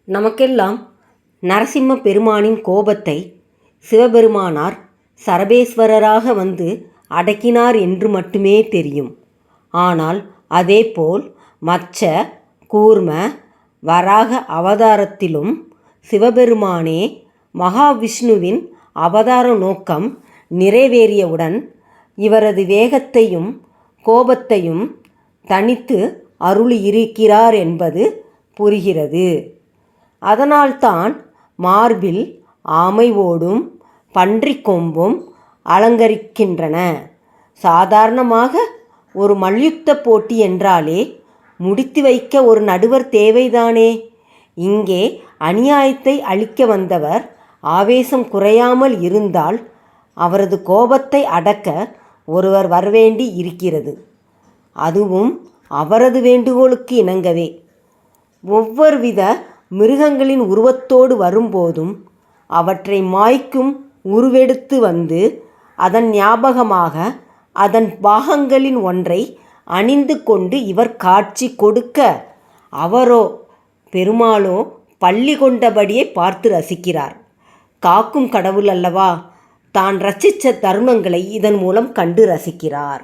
நமக்கெல்லாம் நரசிம்ம பெருமானின் கோபத்தை சிவபெருமானார் சரபேஸ்வரராக வந்து அடக்கினார் என்று மட்டுமே தெரியும். ஆனால் அதேபோல் மச்ச கூர்ம வராக அவதாரத்திலும் சிவபெருமானே மகாவிஷ்ணுவின் அவதார நோக்கம் நிறைவேறியவுடன் இவரது வேகத்தையும் கோபத்தையும் தனித்து அருளியிருக்கிறார் என்பது புரிகிறது. அதனால்தான் மார்பில் ஆமை ஓடும் பன்றிக் கொம்பும் அலங்கரிக்கின்றன. சாதாரணமாக ஒரு மல்யுத்த போட்டி என்றாலே முடித்து வைக்க ஒரு நடுவர் தேவைதானே. இங்கே அநியாயத்தை அழிக்க வந்தவர் ஆவேசம் குறையாமல் இருந்தால் அவரது கோபத்தை அடக்க ஒருவர் வரவேண்டி இருக்கிறது. அதுவும் அவரது வேண்டுகோளுக்கு இணங்கவே. ஒவ்வொருவித மிருகங்களின் உருவத்தோடு வரும்போதும் அவற்றை மாய்க்கும் உருவெடுத்து வந்து அதன் ஞாபகமாக அதன் பாகங்களின் ஒன்றை அணிந்து கொண்டு இவர் காட்சி கொடுக்க, அவரோ பெருமாளோ பள்ளி கொண்டபடியே பார்த்து ரசிக்கிறார். காக்கும் கடவுள் அல்லவா, தான் ரசித்த தர்மங்களை இதன் மூலம் கண்டு ரசிக்கிறார்.